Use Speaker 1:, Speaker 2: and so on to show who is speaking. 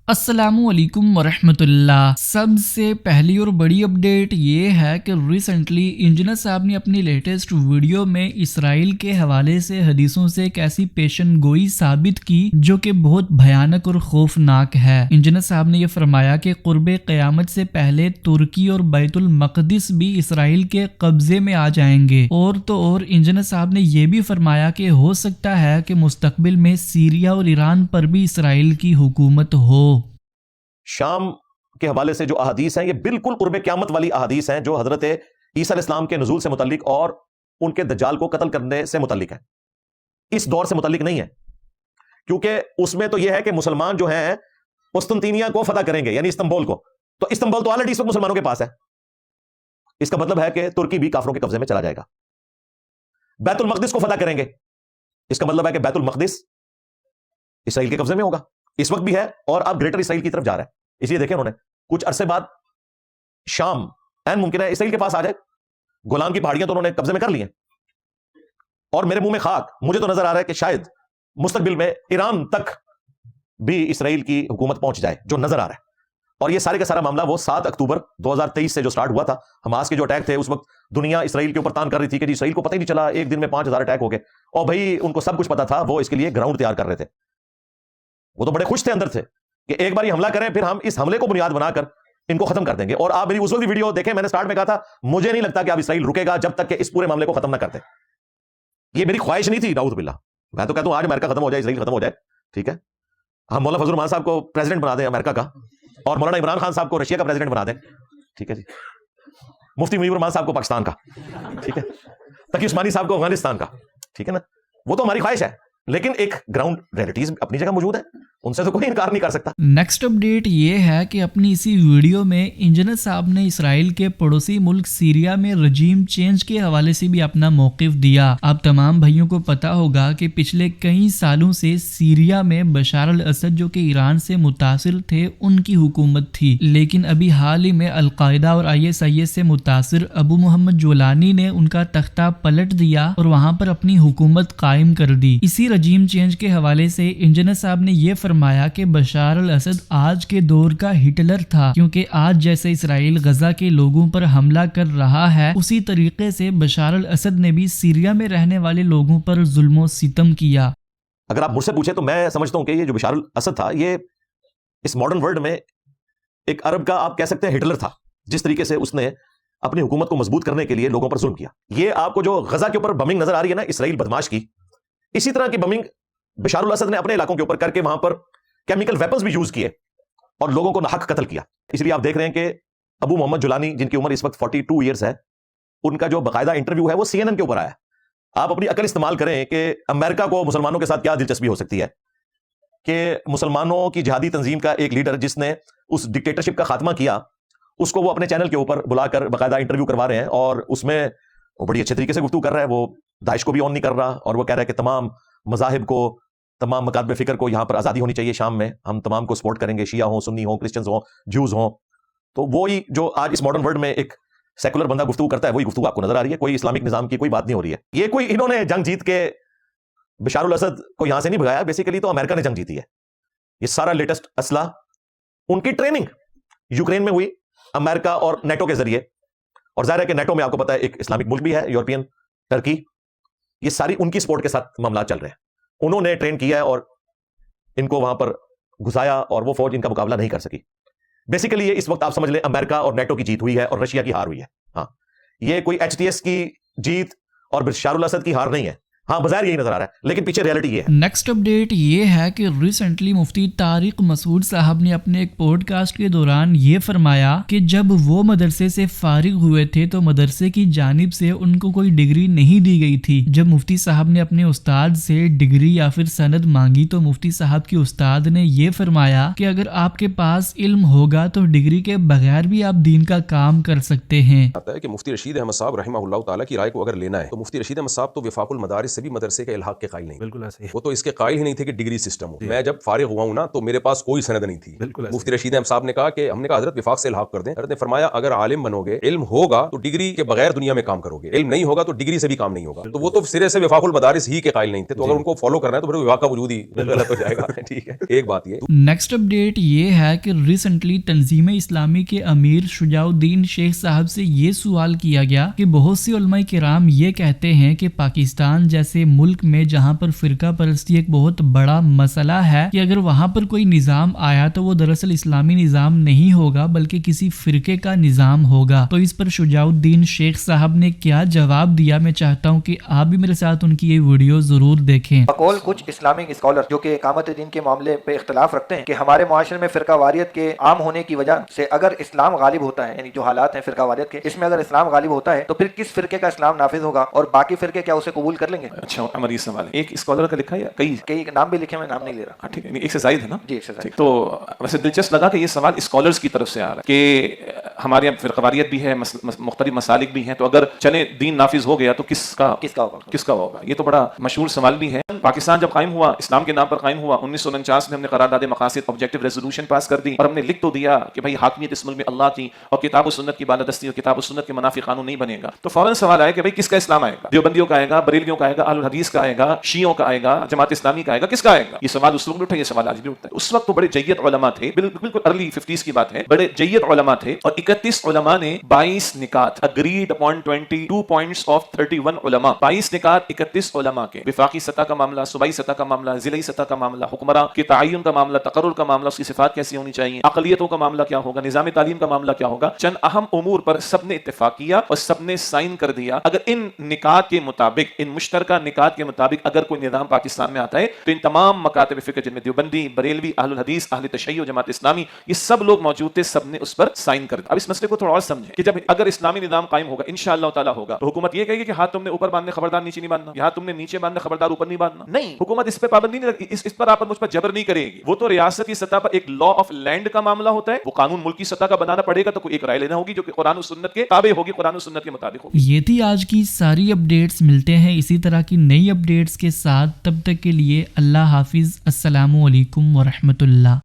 Speaker 1: अस्सलामुअलैकुम वरहमतुल्लाह। सबसे पहली और बड़ी अपडेट ये है कि रिसेंटली इंजीनियर साहब ने अपनी लेटेस्ट वीडियो में इसराइल के हवाले से हदीसों से एक ऐसी पेशन गोई साबित की जो कि बहुत भयानक और खौफनाक है। इंजीनियर साहब ने यह फरमाया कि कुर्बे क़यामत से पहले तुर्की और बैतुल मक़दिस भी इसराइल के कब्जे में आ जाएंगे। और तो और इंजीनियर साहब ने यह भी फरमाया कि हो सकता है कि मुस्तकबिल में सीरिया और ईरान पर भी इसराइल की हुकूमत हो।
Speaker 2: शाम के हवाले से जो अहादीस हैं ये बिल्कुल कुर्बे क़यामत वाली अहादीस हैं जो हजरत ईसा अलैहिस्सलाम के नुज़ूल से मुतल्लिक और उनके दज्जाल को कत्ल करने से मुतल्लिक है। इस दौर से मुतल्लिक नहीं है, क्योंकि उसमें तो यह है कि मुसलमान जो हैं कुस्तुनतीनिया को फतह करेंगे, यानी इस्तांबुल को। तो इस्तांबुल तो ऑलरेडी इस वक्त मुसलमानों के पास है। इसका मतलब है कि तुर्की भी काफरों के कब्जे में चला जाएगा। बैतुल मक़दिस को फतह करेंगे, इसका मतलब है कि बैतुल मक़दिस इसराइल के कब्जे में होगा, इस वक्त भी है और अब ग्रेटर इसराइल की तरफ जा रहा है। इसलिए देखें उन्होंने कुछ अरसे बाद शाम ऐन मुमकिन है इसराइल के पास आ जाए। गोलान की पहाड़ियां तो उन्होंने कब्जे में कर ली हैं और मेरे मुंह में खाक, मुझे तो नजर आ रहा है कि शायद मुस्तकबिल में ईरान तक भी इसराइल की हुकूमत पहुंच जाए, जो नजर आ रहा है। और ये सारे का सारा मामला वो 7 अक्टूबर 2023 से जो स्टार्ट हुआ था, हमास के जो अटैक थे, उस वक्त दुनिया इसराइल के ऊपर तान कर रही थी कि इसराइल को पता ही नहीं चला, एक दिन में 5000 अटैक हो गए। और भाई उनको सब कुछ पता था, वो इसके लिए ग्राउंड तैयार कर रहे थे। वो तो बड़े खुश थे अंदर थे कि एक बार ये हमला करें, फिर हम इस हमले को बुनियाद बनाकर इनको खत्म कर देंगे। और आप मेरी उस वक्त वीडियो देखें, मैंने स्टार्ट में कहा था मुझे नहीं लगता कि अब इसराइल रुकेगा जब तक कि इस पूरे मामले को खत्म ना करते। ये मेरी ख्वाहिश नहीं थी, नाऊज़ बिल्लाह। मैं तो कहता हूं आज अमेरिका खत्म हो जाए, इसराइल खत्म हो जाए, ठीक है। हम मौलाना फजल रहमान साहब को प्रेसिडेंट बना दें अमेरिका का, और मौलाना इमरान खान साहब को रशिया का प्रेसिडेंट बना दें, ठीक है जी। मुफ्ती मुनीर रहमान साहब को पाकिस्तान का, ठीक है। तकी उस्मानी साहब को अफगानिस्तान का, ठीक है ना। वो तो हमारी ख्वाहिश है, लेकिन एक ग्राउंड रियलिटीज अपनी जगह मौजूद है, उनसे तो कोई इनकार नहीं कर सकता।
Speaker 1: नेक्स्ट अपडेट ये है कि अपनी इसी वीडियो में इंजीनियर साहब ने इसराइल के पड़ोसी मुल्क सीरिया में रजीम चेंज के हवाले से भी अपना मौक़िफ़ दिया। आप तमाम भाइयों को पता होगा कि पिछले कई सालों से सीरिया में बशार अल असद जो कि ईरान से मुतासिर थे, उनकी हुकूमत थी। लेकिन अभी हाल ही में अलकायदा और ISIS से मुतासिर अबू मोहम्मद जोलानी ने उनका तख्ता पलट दिया और वहाँ पर अपनी हुकूमत कायम कर दी। इसी रजीम चेंज के हवाले से इंजीनियर साहब ने यह फरमाया कि बशार अल असद आज के दौर का हिटलर था, क्योंकि आज जैसे इसराइल गजा के लोगों पर हमला कर रहा है, उसी तरीके से बशार अल असद ने भी सीरिया में रहने वाले लोगों पर जुल्म सितम किया।
Speaker 2: अगर आप मुझसे पूछे तो मैं समझता हूं कि ये जो बशार अल असद था, ये इस मॉडर्न वर्ल्ड में एक अरब का आप कह सकते हैं हिटलर था। जिस तरीके से उसने अपनी हुकूमत को मजबूत करने के लिए लोगों पर जुल्म किया। ये आपको जो गजा के ऊपर बमिंग नजर आ रही है ना, इसराइल बदमाश की, इसी तरह की बमिंग बशार अल असद ने अपने इलाकों के ऊपर करके वहां पर केमिकल वेपन्स भी यूज किए और लोगों को नाहक कत्ल किया। इसलिए आप देख रहे हैं कि अबू मोहम्मद जुलानी, जिनकी उम्र इस वक्त 42 ईयर्स है, उनका जो बाकायदा इंटरव्यू है वो CNN के ऊपर आया। आप अपनी अकल इस्तेमाल करें कि अमेरिका को मुसलमानों के साथ क्या दिलचस्पी हो सकती है कि मुसलमानों की जिहादी तंजीम का एक लीडर जिसने उस डिक्टेटरशिप का खात्मा किया, उसको वो अपने चैनल के ऊपर बुलाकर बाकायदा इंटरव्यू करवा रहे हैं और उसमें वो बड़ी अच्छे तरीके से गुफ्तगू कर रहा है। वो दाइश को भी ऑन नहीं कर रहा और वो कह रहा है कि तमाम मज़ाहिब को, तमाम मकातब फ़िक्र को यहाँ पर आज़ादी होनी चाहिए। शाम में हम तमाम को सपोर्ट करेंगे, शिया हो, सुन्नी हो, क्रिश्चियंस हो, ज्यूज़ हो। तो वो ही जो आज इस मॉडर्न वर्ल्ड में एक सेकुलर बंदा गुफ्तगू करता है, वही गुफ्तगू आपको नजर आ रही है। कोई इस्लामिक निज़ाम की कोई बात नहीं हो रही है। ये कोई इन्होंने जंग जीत के बशार अल असद को यहाँ से नहीं भगाया, बेसिकली तो अमेरिका ने जंग जीती है। ये सारा लेटेस्ट असला उनकी ट्रेनिंग यूक्रेन में हुई अमेरिका और नेटो के जरिए। और जाहिर है कि नेटो में आपको पता है एक इस्लामिक मुल्क भी है, यूरोपियन टर्की। ये सारी उनकी सपोर्ट के साथ मामला चल रहे हैं। उन्होंने ट्रेन किया है और इनको वहां पर घुसाया और वो फौज इनका मुकाबला नहीं कर सकी। बेसिकली ये इस वक्त आप समझ लें अमेरिका और नेटो की जीत हुई है और रशिया की हार हुई है। हाँ, ये कोई HTS की जीत और बशार अल असद की हार नहीं है। हाँ, बाजार यही नजर आ रहा है, लेकिन पीछे रियलिटी ये है।
Speaker 1: नेक्स्ट अपडेट ये है कि रिसेंटली मुफ्ती तारिक मसूद साहब ने अपने एक पॉडकास्ट के दौरान ये फरमाया कि जब वो मदरसे से फारिग हुए थे तो मदरसे की जानिब से उनको कोई डिग्री नहीं दी गई थी। जब मुफ्ती साहब ने अपने उस्ताद से डिग्री या फिर सनद मांगी तो मुफ्ती साहब के उस्ताद ने ये फरमाया कि अगर आपके पास इल्म होगा तो डिग्री के बगैर भी आप दीन का काम कर सकते हैं।
Speaker 3: आता है कि मुफ्ती रशीद अहमद साहब रहमहुल्लाह ताला की राय को अगर लेना है तो मुफ्ती रशीद अहमद साहब तो विफाकुल मदारिस سے بھی مدرسے کے الحاق کے قائل نہیں.
Speaker 4: بالکل ایسے ہی.
Speaker 3: وہ تو اس کے قائل ہی نہیں تھے کہ ڈگری سسٹم ہو. میں جب فارغ ہوا ہوں نا تو میرے پاس کوئی سند نہیں تھی. مفتی رشید احمد صاحب نے کہا کہ ہم نے کہا حضرت وفاق سے الحاق کر دیں. حضرت نے فرمایا اگر عالم بنو گے، علم ہوگا تو ڈگری کے بغیر دنیا میں کام کرو گے، علم نہیں ہوگا تو ڈگری سے بھی کام نہیں ہوگا. تو وہ تو سرے سے وفاق المدارس ہی کے قائل نہیں تھے. تو اگر ان کو فالو کرنا ہے تو پھر وفاق کا وجود ہی غلط ہو جائے گا. ٹھیک ہے. ایک بات یہ
Speaker 1: نیکسٹ اپڈیٹ یہ ہے کہ ریسنٹلی تنظیم اسلامی کے امیر شجاع الدین شیخ صاحب سے یہ سوال کیا گیا کہ بہت سی علماء کرام یہ کہتے ہیں کہ پاکستان جیسے ملک میں جہاں پر فرقہ پرستی ایک بہت بڑا مسئلہ ہے کہ اگر وہاں پر کوئی نظام آیا تو وہ دراصل اسلامی نظام نہیں ہوگا بلکہ کسی فرقے کا نظام ہوگا. تو اس پر شجاع الدین شیخ صاحب نے کیا جواب دیا، میں چاہتا ہوں کہ آپ بھی میرے ساتھ ان کی یہ ویڈیو ضرور دیکھیں.
Speaker 5: بقول کچھ اسلامک اسکالر جو کہ اقامت دین کے معاملے پہ اختلاف رکھتے ہیں کہ ہمارے معاشرے میں فرقہ واریت کے عام ہونے کی وجہ سے اگر اسلام غالب ہوتا ہے، یعنی جو حالات ہیں فرقہ واریت کے، اس میں اگر اسلام غالب ہوتا ہے تو پھر کس فرقے کا اسلام نافذ ہوگا اور باقی فرقے کیا اسے قبول کر لیں گے؟
Speaker 4: اچھا عمر یہ سوال ہے. ایک اسکالر کا لکھا ہے یا
Speaker 5: کئی نام بھی لکھے، میں نام نہیں لے رہا.
Speaker 4: ٹھیک ہے، ایک سے زائد ہے نا؟
Speaker 5: جی ایک سے زائد.
Speaker 4: تو ویسے دلچسپ لگا کہ یہ سوال اسکالرز کی طرف سے آ رہا ہے کہ ہمارے یہاں فرقہ واریت بھی ہے، مختلف مسالک بھی ہیں، تو اگر چلے دین نافذ ہو گیا تو کس کا ہوگا؟ یہ تو بڑا مشہور سوال بھی ہے. پاکستان جب قائم ہوا، اسلام کے نام پر قائم ہوا، 1949 میں ہم نے قرارداد مقاصد آبجیکٹو ریزولوشن پاس کر دی اور ہم نے لکھ تو دیا کہ بھائی حاکمیت اس ملک میں اللہ کی اور کتاب و سنت کی بالادستی اور کتاب و سنت کے منافی قانون نہیں بنے گا. تو فوراً سوال آیا کہ بھائی کس کا اسلام آئے گا؟ دیوبندیوں کا آئے گا، بریلویوں کا آئے گا، اہل الحدیث کا آئے گا، شیعوں کا آئے گا، جماعت اسلامی کا آئے گا، کس کا آئے گا؟ یہ سوال اس وقت اٹھا، یہ سوال آج بھی اٹھتا ہے. اس وقت تو بڑے جید علماء تھے، بالکل ارلی 50s کی بات ہے، بڑے جید علماء تھے اور 31 علماء نے 22 نکات اگریڈ اپون 22 پوائنٹس آف 31 علماء، 22 نکات 31 علماء کے، وفاقی سطح کا معاملہ، صوبائی سطح کا معاملہ، ضلعی سطح کا معاملہ، حکمراں کے تعین کا معاملہ، تقرر کا معاملہ، اس کی صفات کیسی ہونی چاہیے، اقلیتوں کا معاملہ کیا ہوگا، نظام تعلیم کا معاملہ کیا ہوگا، چند اہم امور پر سب نے اتفاق کیا اور سب نے سائن کر دیا. اگر ان نکات کے مطابق، ان مشترکہ نکات کے مطابق اگر کوئی نظام پاکستان میں آتا ہے تو ان تمام مکاتب فکر جن میں دیوبندی، بریلوی، اہل الحدیث، اہل تشیع، جماعت اسلامی، یہ سب لوگ موجود تھے، سب نے اس پر سائن کر دیا. اب اس مسئلے کو تھوڑا اور سمجھیں کہ جب اگر اسلامی نظام قائم ہوگا انشاءاللہ تعالی ہوگا تو حکومت یہ کہے گی کہ ہاتھ تم نے اوپر باندھنے خبردار نیچے نہیں باندھنا، یہاں تم نے نیچے باندھنا خبردار اوپر نہیں باندھنا. نہیں، حکومت اس پہ پابندی نہیں رکھتی، اس پر آپ مجھ پر جبر نہیں کرے گی. وہ تو ریاست کی سطح پر ایک لا آف لینڈ کا معاملہ ہوتا ہے، وہ قانون ملک کی سطح کا بنانا پڑے گا تو کوئی ایک رائے لینا ہوگی جو کہ قرآن و سنت کے تابع ہوگی، قرآن و سنت کے مطابق ہوگی.
Speaker 1: یہ تھی آج کی ساری اپڈیٹس. ملتے ہیں اسی طرح کی نئی اپڈیٹس کے ساتھ، تب تک کے لیے اللہ حافظ. السلام علیکم ورحمۃ اللہ.